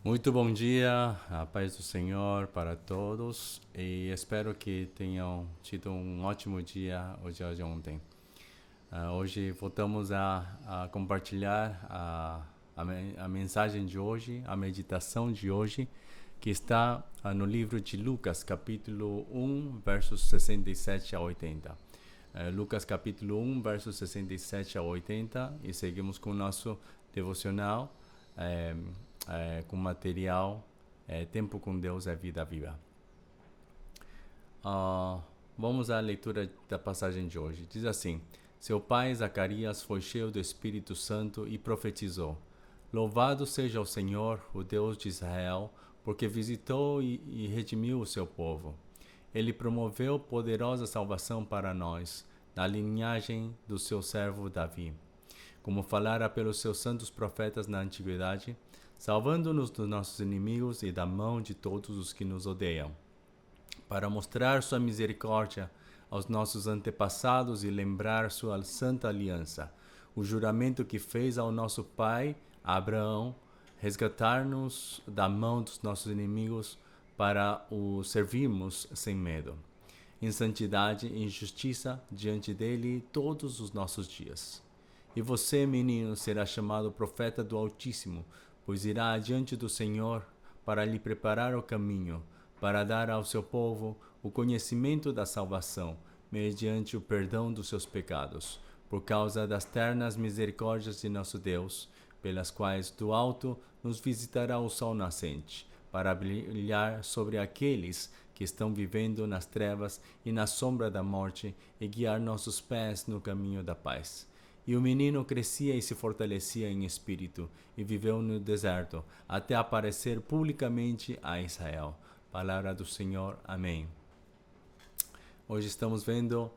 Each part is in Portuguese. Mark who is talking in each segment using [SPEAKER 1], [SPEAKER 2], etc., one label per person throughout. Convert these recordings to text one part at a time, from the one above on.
[SPEAKER 1] Muito bom dia, a paz do Senhor para todos e espero que tenham tido um ótimo dia o dia de ontem. Hoje voltamos a compartilhar a mensagem de hoje, a meditação de hoje, que está no livro de Lucas, capítulo 1, versos 67 a 80. Lucas capítulo 1, versos 67 a 80 e seguimos com o nosso devocional. Com material, Tempo com Deus é Vida Viva. Vamos à leitura da passagem de hoje. Diz assim: Seu pai Zacarias foi cheio do Espírito Santo e profetizou: Louvado seja o Senhor, o Deus de Israel, porque visitou e redimiu o seu povo. Ele promoveu poderosa salvação para nós, na linhagem do seu servo Davi, como falara pelos seus santos profetas na antiguidade, salvando-nos dos nossos inimigos e da mão de todos os que nos odeiam, para mostrar sua misericórdia aos nossos antepassados e lembrar sua santa aliança, o juramento que fez ao nosso pai Abraão, resgatar-nos da mão dos nossos inimigos para o servirmos sem medo, em santidade e justiça diante dele todos os nossos dias. E você, menino, será chamado profeta do Altíssimo, pois irá adiante do Senhor para lhe preparar o caminho, para dar ao seu povo o conhecimento da salvação, mediante o perdão dos seus pecados, por causa das ternas misericórdias de nosso Deus, pelas quais do alto nos visitará o sol nascente, para brilhar sobre aqueles que estão vivendo nas trevas e na sombra da morte, e guiar nossos pés no caminho da paz. E o menino crescia e se fortalecia em espírito, e viveu no deserto, até aparecer publicamente a Israel. Palavra do Senhor. Amém. Hoje estamos vendo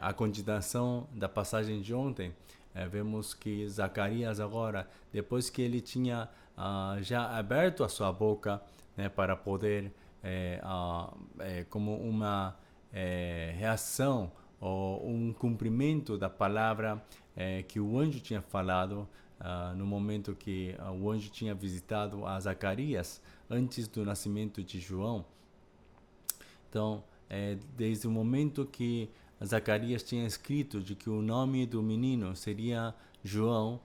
[SPEAKER 1] a continuação da passagem de ontem. Vemos que Zacarias agora, depois que ele tinha já aberto a sua boca, né, para poder, como uma reação ou um cumprimento da palavra que o anjo tinha falado no momento que o anjo tinha visitado a Zacarias antes do nascimento de João. Então, desde o momento que Zacarias tinha escrito de que o nome do menino seria João,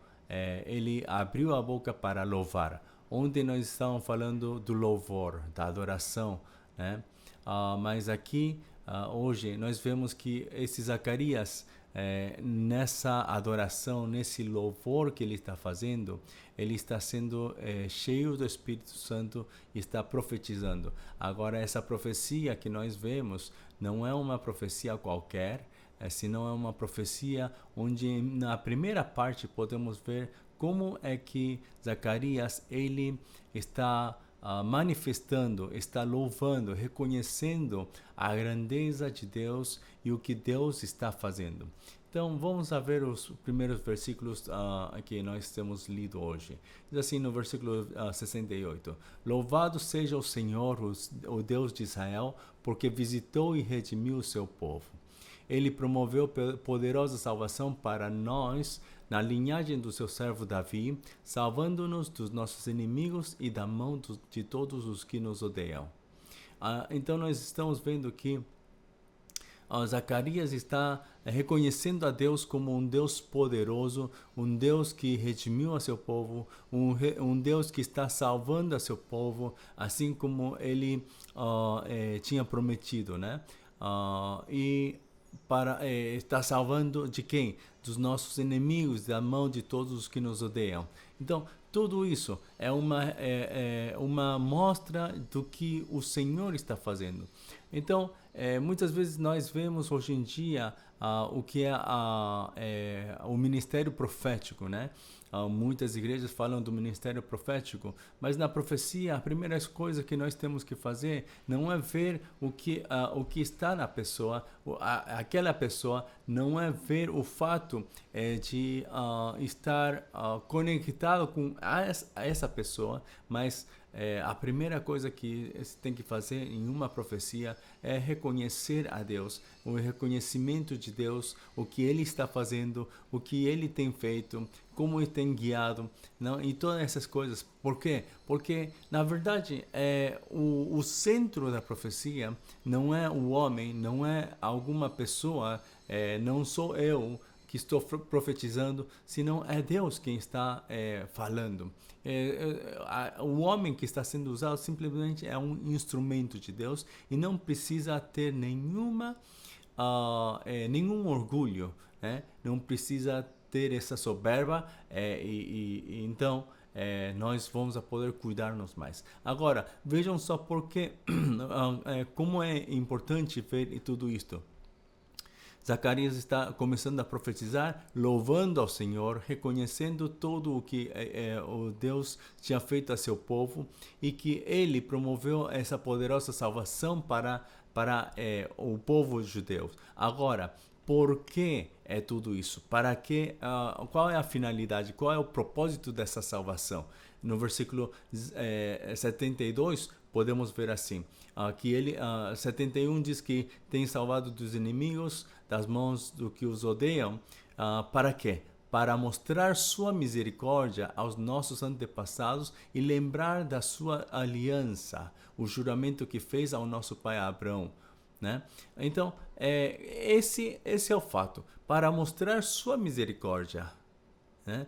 [SPEAKER 1] ele abriu a boca para louvar. Ontem nós estávamos falando do louvor, da adoração, né? Mas aqui, hoje, nós vemos que esse Zacarias, nessa adoração, nesse louvor que ele está fazendo, ele está sendo cheio do Espírito Santo e está profetizando. Agora, essa profecia que nós vemos não é uma profecia qualquer, senão é uma profecia onde na primeira parte podemos ver como é que Zacarias ele está manifestando, está louvando, reconhecendo a grandeza de Deus e o que Deus está fazendo. Então vamos ver os primeiros versículos que nós temos lido hoje. Diz assim no versículo 68: Louvado seja o Senhor, o Deus de Israel, porque visitou e redimiu o seu povo. Ele promoveu poderosa salvação para nós na linhagem do seu servo Davi, salvando-nos dos nossos inimigos e da mão de todos os que nos odeiam. Então nós estamos vendo que Zacarias está reconhecendo a Deus como um Deus poderoso, um Deus que redimiu a seu povo, um Deus que está salvando a seu povo, assim como ele tinha prometido, né? E está salvando de quem? Dos nossos inimigos, da mão de todos os que nos odeiam. Então, tudo isso é uma mostra do que o Senhor está fazendo. Então, muitas vezes nós vemos hoje em dia o que é o ministério profético, né? Muitas igrejas falam do ministério profético, mas na profecia a primeira coisa que nós temos que fazer não é ver o que está na pessoa, aquela pessoa, não é ver o fato de estar conectado com essa pessoa, mas a primeira coisa que se tem que fazer em uma profecia é reconhecer a Deus, o reconhecimento de Deus, o que Ele está fazendo, o que Ele tem feito, como Ele tem guiado, não? E todas essas coisas. Por quê? Porque, na verdade, o centro da profecia não é o homem, não é alguma pessoa, não sou eu que estou profetizando, senão é Deus quem está falando. O homem que está sendo usado simplesmente é um instrumento de Deus e não precisa ter nenhum orgulho, né? Não precisa ter essa soberba, então nós vamos a poder cuidar-nos mais. Agora, vejam só porque como é importante ver tudo isto. Zacarias está começando a profetizar, louvando ao Senhor, reconhecendo tudo o que o Deus tinha feito a seu povo e que ele promoveu essa poderosa salvação para o povo judeu. Agora, por que é tudo isso? Para que? Qual é a finalidade? Qual é o propósito dessa salvação? No versículo 72, podemos ver assim, que ele, 71 diz que tem salvado dos inimigos, das mãos do que os odeiam. Para quê? Para mostrar sua misericórdia aos nossos antepassados e lembrar da sua aliança, o juramento que fez ao nosso pai Abraão. Né? Então, esse é o fato, para mostrar sua misericórdia. Né?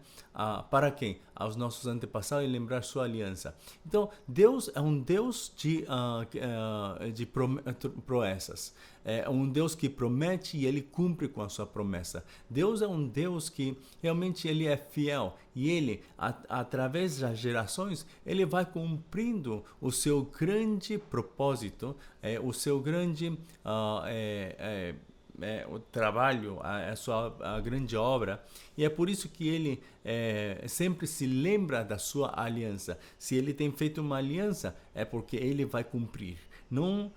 [SPEAKER 1] Para quem? Aos nossos antepassados e lembrar sua aliança. Então, Deus é um Deus de proezas. É um Deus que promete e ele cumpre com a sua promessa. Deus é um Deus que realmente ele é fiel e ele, através das gerações, ele vai cumprindo o seu grande propósito, o seu grande o trabalho, a grande obra, e é por isso que ele sempre se lembra da sua aliança. Se ele tem feito uma aliança, é porque ele vai cumprir. Não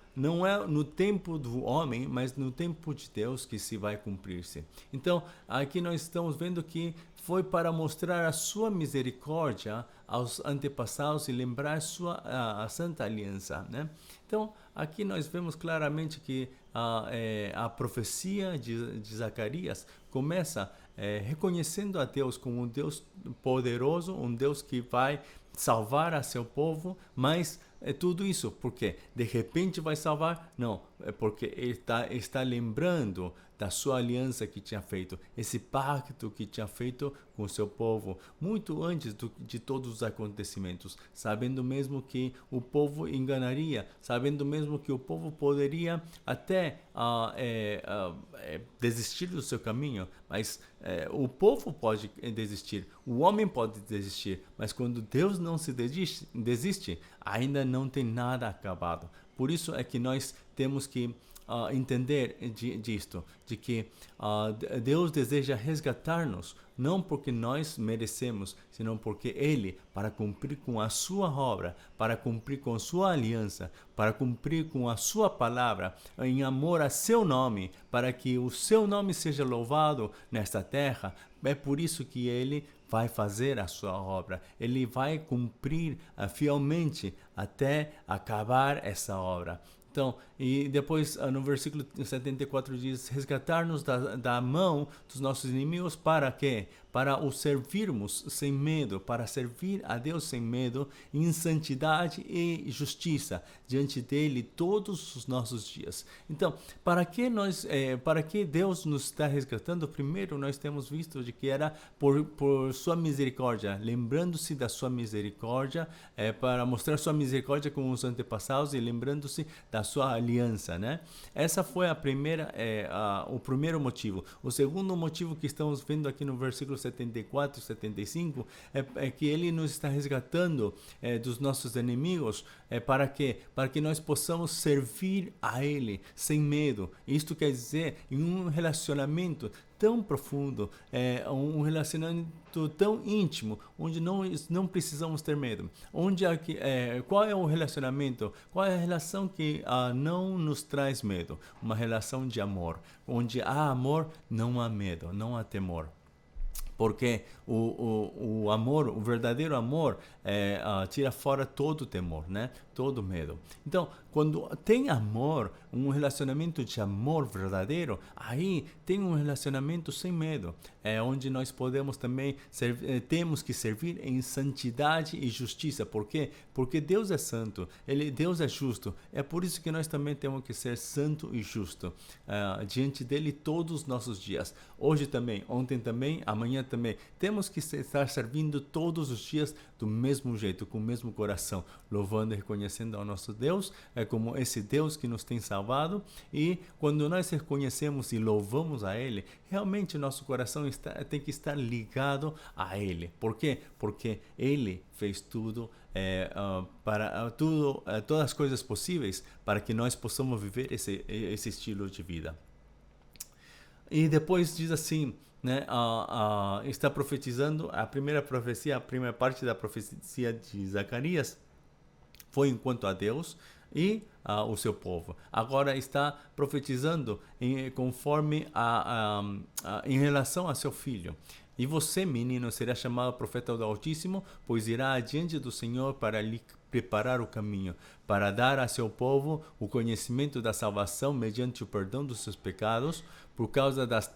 [SPEAKER 1] é no tempo do homem, mas no tempo de Deus que se vai cumprir-se. Então, aqui nós estamos vendo que foi para mostrar a sua misericórdia aos antepassados e lembrar a santa aliança, né? Então, aqui nós vemos claramente que a profecia de Zacarias começa reconhecendo a Deus como um Deus poderoso, um Deus que vai salvar a seu povo, mas tudo isso porque de repente vai salvar? Não, é porque ele está lembrando da sua aliança que tinha feito, esse pacto que tinha feito com o seu povo, muito antes de todos os acontecimentos, sabendo mesmo que o povo enganaria, sabendo mesmo que o povo poderia até desistir do seu caminho, mas o povo pode desistir, o homem pode desistir, mas quando Deus não se desiste, ainda não tem nada acabado. Por isso é que nós temos que entender disto, de que Deus deseja resgatar-nos, não porque nós merecemos, senão porque Ele, para cumprir com a sua obra, para cumprir com sua aliança, para cumprir com a sua palavra, em amor a seu nome, para que o seu nome seja louvado nesta terra, é por isso que Ele vai fazer a sua obra, Ele vai cumprir fielmente até acabar essa obra. Então, e depois no versículo 74 diz, resgatar-nos da mão dos nossos inimigos para quê? Para o servirmos sem medo, para servir a Deus sem medo, em santidade e justiça diante dele todos os nossos dias. Então, para que Deus nos está resgatando? Primeiro, nós temos visto de que era por sua misericórdia, lembrando-se da sua misericórdia, para mostrar sua misericórdia com os antepassados e lembrando-se da sua aliança, né? Essa foi o primeiro motivo. O segundo motivo que estamos vendo aqui no versículo 74 e 75 é que ele nos está resgatando dos nossos inimigos. Para quê? Para que nós possamos servir a Ele sem medo. Isto quer dizer, em um relacionamento tão profundo, um relacionamento tão íntimo, onde não precisamos ter medo. Qual é o relacionamento? Qual é a relação que não nos traz medo? Uma relação de amor. Onde há amor, não há medo, não há temor. Porque o amor, o verdadeiro amor, tira fora todo o temor, né? Todo o medo. Então, quando tem amor, um relacionamento de amor verdadeiro, aí tem um relacionamento sem medo. É onde nós podemos também, temos que servir em santidade e justiça. Por quê? Porque Deus é santo, Deus é justo. É por isso que nós também temos que ser santo e justo diante dele todos os nossos dias. Hoje também, ontem também, amanhã também. Temos que estar servindo todos os dias do mesmo jeito, com o mesmo coração, louvando e reconhecendo ao nosso Deus, como esse Deus que nos tem salvado. E quando nós reconhecemos e louvamos a Ele, realmente nosso coração tem que estar ligado a Ele. Por quê? Porque Ele fez tudo, todas as coisas possíveis para que nós possamos viver esse estilo de vida. E depois diz assim, né, está profetizando a primeira profecia, a primeira parte da profecia de Zacarias foi enquanto a Deus e o seu povo. Agora está profetizando conforme em relação a seu filho. E você, menino, será chamado profeta do Altíssimo, pois irá adiante do Senhor para lhe preparar o caminho, para dar a seu povo o conhecimento da salvação mediante o perdão dos seus pecados, por causa das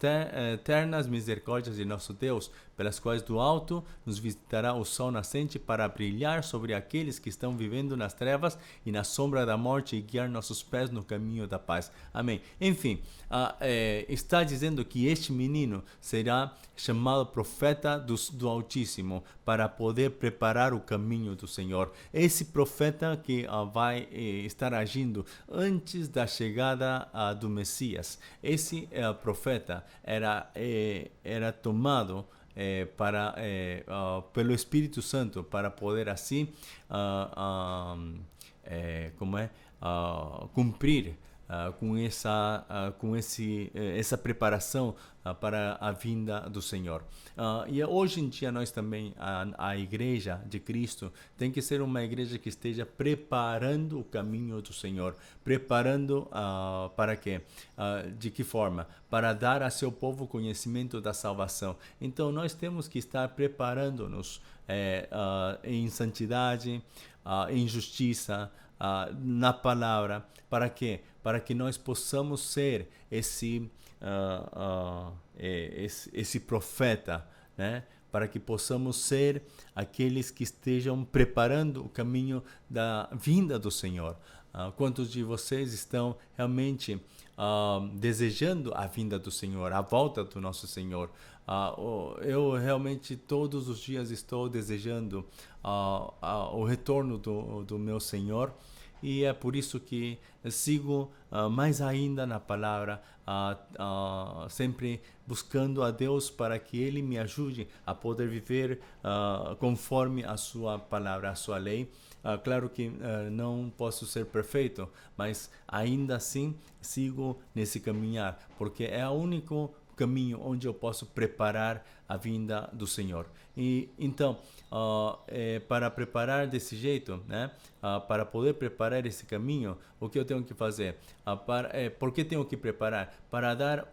[SPEAKER 1] eternas misericórdias de nosso Deus, pelas quais do alto nos visitará o sol nascente para brilhar sobre aqueles que estão vivendo nas trevas e na sombra da morte e guiar nossos pés no caminho da paz. Amém. Enfim, está dizendo que este menino será chamado profeta do Altíssimo para poder preparar o caminho do Senhor. Esse profeta que vai estar agindo antes da chegada do Messias. Esse profeta era tomado pelo Espírito Santo para poder assim cumprir com essa preparação para a vinda do Senhor. E hoje em dia nós também, a igreja de Cristo, tem que ser uma igreja que esteja preparando o caminho do Senhor. Preparando para quê? De que forma? Para dar a seu povo conhecimento da salvação. Então nós temos que estar preparando-nos em santidade, em justiça, na palavra. Para quê? Para que nós possamos ser esse profeta, né? Para que possamos ser aqueles que estejam preparando o caminho da vinda do Senhor. Quantos de vocês estão realmente desejando a vinda do Senhor, a volta do nosso Senhor? Eu realmente todos os dias estou desejando o retorno do meu Senhor. E é por isso que sigo mais ainda na palavra, sempre buscando a Deus para que Ele me ajude a poder viver conforme a sua palavra, a sua lei. Claro que não posso ser perfeito, mas ainda assim sigo nesse caminhar, porque é o único caminho onde eu posso preparar a vinda do Senhor. E então, para preparar desse jeito, né? Para poder preparar esse caminho, o que eu tenho que fazer? Por que tenho que preparar? Para dar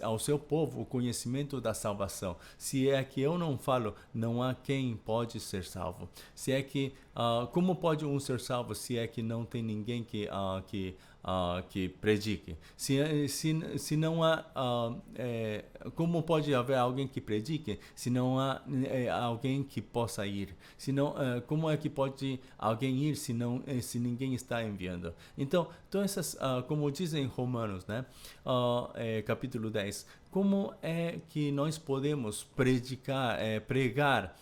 [SPEAKER 1] ao seu povo o conhecimento da salvação. Se é que eu não falo, não há quem pode ser salvo. Se é que, como pode um ser salvo se é que não tem ninguém que predique? Se não há, como pode haver alguém que predique se não há alguém que possa ir? Como é que pode alguém ir se ninguém está enviando? Então essas, como dizem Romanos, né? Capítulo 10, como é que nós podemos pregar,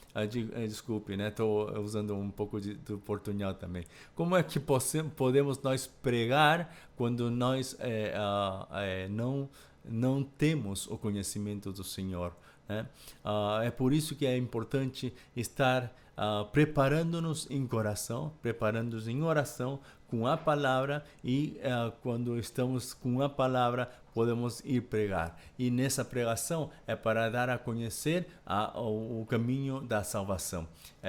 [SPEAKER 1] desculpe, né? Estou usando um pouco do portunhol também. Como é que podemos nós pregar quando nós não temos o conhecimento do Senhor, né? É por isso que é importante estar preparando-nos em coração, preparando-nos em oração com a palavra e quando estamos com a palavra podemos ir pregar. E nessa pregação é para dar a conhecer o caminho da salvação,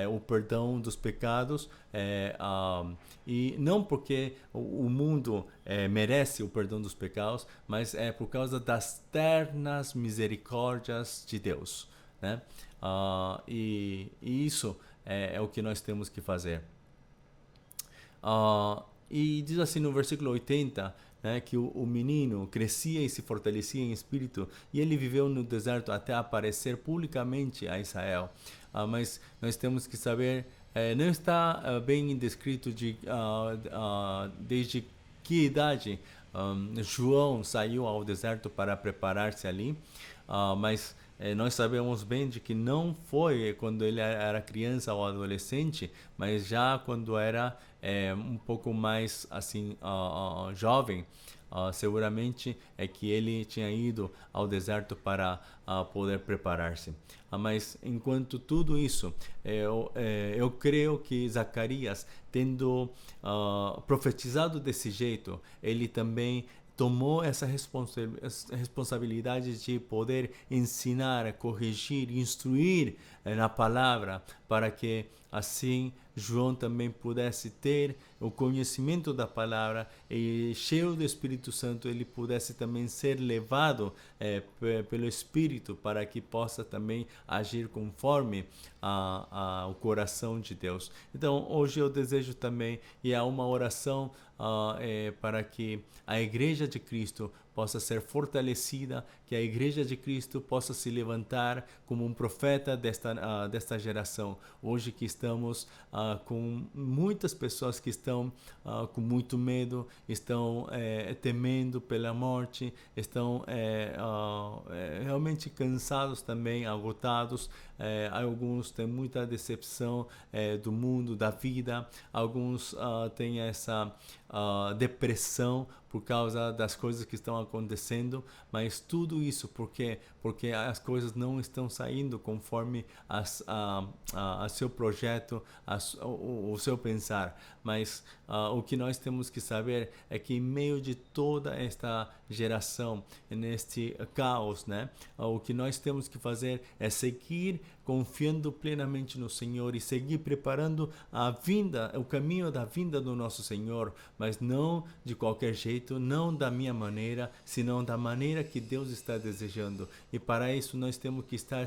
[SPEAKER 1] o perdão dos pecados, e não porque o mundo merece o perdão dos pecados, mas é por causa das ternas misericórdias de Deus. né? E isso é o que nós temos que fazer. E diz assim no versículo 80, né, que o menino crescia e se fortalecia em espírito, e ele viveu no deserto até aparecer publicamente a Israel. Mas nós temos que saber, não está bem descrito desde que idade João saiu ao deserto para preparar-se ali, mas nós sabemos bem de que não foi quando ele era criança ou adolescente, mas já quando era um pouco mais assim jovem. Seguramente é que ele tinha ido ao deserto para poder preparar-se. Mas enquanto tudo isso, eu creio que Zacarias, tendo profetizado desse jeito, ele também tomou essa responsabilidade de poder ensinar, corrigir, instruir na palavra, para que assim João também pudesse ter o conhecimento da palavra e, cheio do Espírito Santo, ele pudesse também ser levado pelo Espírito, para que possa também agir conforme o coração de Deus. Então, hoje eu desejo também, e há uma oração para que a Igreja de Cristo possa ser fortalecida, que a Igreja de Cristo possa se levantar como um profeta desta geração. Hoje que estamos com muitas pessoas que estão com muito medo, estão temendo pela morte, estão realmente cansados também, agotados. Alguns têm muita decepção do mundo, da vida. Alguns têm essa depressão por causa das coisas que estão acontecendo, mas tudo isso porque as coisas não estão saindo conforme a seu projeto, o seu pensar. Mas o que nós temos que saber é que em meio de toda esta geração, neste caos, né, o que nós temos que fazer é seguir confiando plenamente no Senhor e seguir preparando a vinda, o caminho da vinda do nosso Senhor, mas não de qualquer jeito, não da minha maneira, senão da maneira que Deus está desejando. E para isso nós temos que estar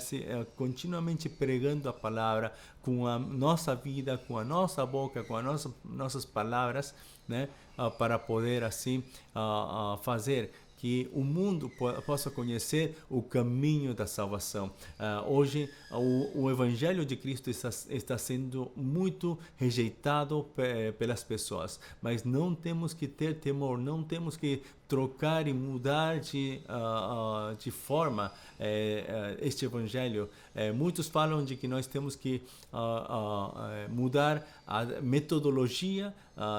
[SPEAKER 1] continuamente pregando a palavra com a nossa vida, com a nossa boca, com as nossas palavras, né, para poder assim fazer que o mundo possa conhecer o caminho da salvação. Hoje, o Evangelho de Cristo está sendo muito rejeitado pelas pessoas, mas não temos que ter temor, não temos que trocar e mudar de forma este Evangelho. Muitos falam de que nós temos que mudar a metodologia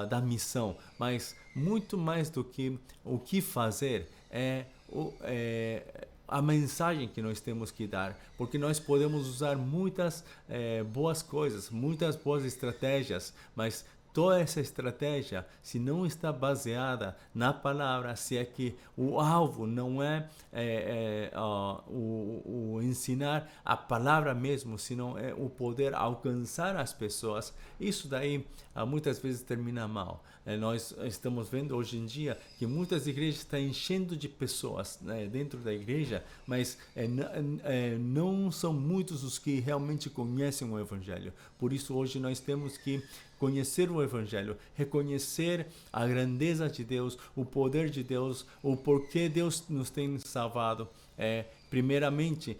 [SPEAKER 1] da missão, mas muito mais do que o que fazer a mensagem que nós temos que dar, porque nós podemos usar muitas boas coisas, muitas boas estratégias, mas toda essa estratégia, se não está baseada na palavra, se é que o alvo não é o ensinar a palavra mesmo, senão é o poder alcançar as pessoas, isso daí muitas vezes termina mal. Nós estamos vendo hoje em dia que muitas igrejas estão enchendo de pessoas, né, dentro da igreja, mas não são muitos os que realmente conhecem o Evangelho. Por isso hoje nós temos que conhecer o Evangelho, reconhecer a grandeza de Deus, o poder de Deus, o porquê Deus nos tem salvado. Primeiramente,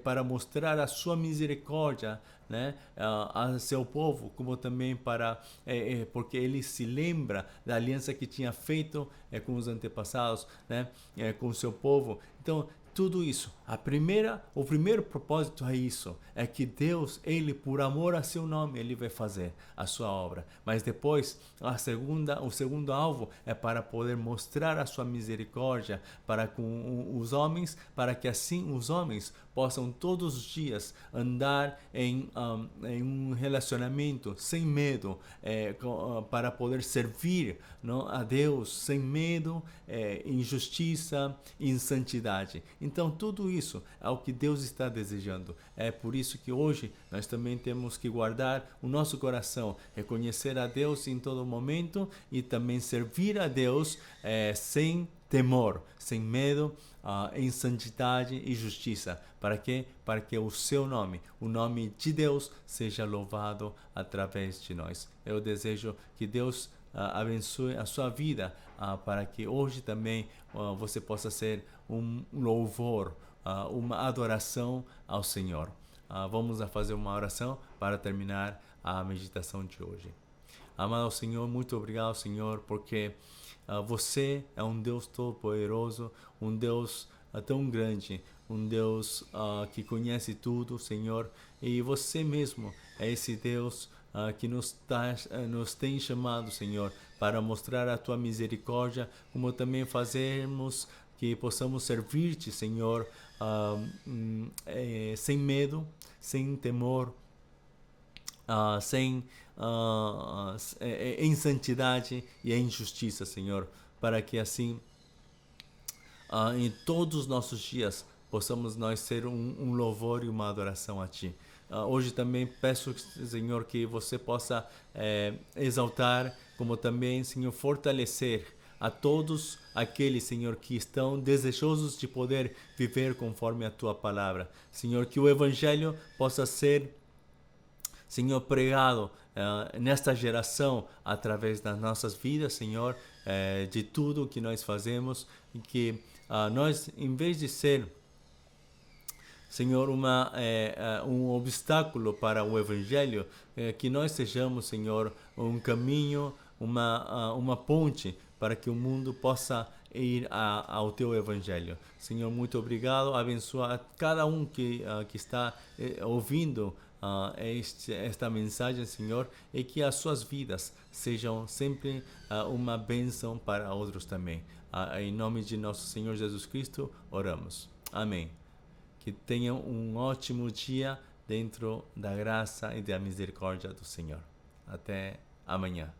[SPEAKER 1] para mostrar a sua misericórdia, né, a seu povo, como também porque ele se lembra da aliança que tinha feito com os antepassados, né, com o seu povo. Então, tudo isso, o primeiro propósito é isso, é que Deus, ele por amor a seu nome, ele vai fazer a sua obra. Mas depois, o segundo alvo é para poder mostrar a sua misericórdia para com os homens, para que assim os homens possam todos os dias andar em um relacionamento sem medo, para poder servir, não, a Deus sem medo, em justiça e em santidade. Então tudo isso é o que Deus está desejando. É por isso que hoje nós também temos que guardar o nosso coração, reconhecer a Deus em todo momento e também servir a Deus sem temor, sem medo, em santidade e justiça. Para quê? Para que o seu nome, o nome de Deus, seja louvado através de nós. Eu desejo que Deus abençoe a sua vida, para que hoje também você possa ser um louvor, uma adoração ao Senhor. Vamos fazer uma oração para terminar a meditação de hoje. Amado Senhor, muito obrigado, Senhor, porque você é um Deus todo-poderoso, um Deus tão grande, um Deus que conhece tudo, Senhor, e você mesmo é esse Deus que nos tem chamado, Senhor, para mostrar a tua misericórdia, como também fazermos que possamos servir-te, Senhor, sem medo, sem temor, em santidade e em justiça, Senhor, para que assim em todos os nossos dias possamos nós ser um louvor e uma adoração a Ti. Hoje também peço, Senhor, que você possa exaltar, como também, Senhor, fortalecer a todos aqueles, Senhor, que estão desejosos de poder viver conforme a Tua palavra. Senhor, que o Evangelho possa ser, Senhor, pregado nesta geração através das nossas vidas, Senhor, de tudo que nós fazemos, e que nós, em vez de ser, Senhor, um obstáculo para o Evangelho, que nós sejamos, Senhor, um caminho, uma ponte para que o mundo possa ir ao Teu Evangelho. Senhor, muito obrigado. Abençoa a cada um que está ouvindo esta mensagem, Senhor, e que as suas vidas sejam sempre uma bênção para outros também. Em nome de nosso Senhor Jesus Cristo, oramos. Amém. Que tenham um ótimo dia dentro da graça e da misericórdia do Senhor. Até amanhã.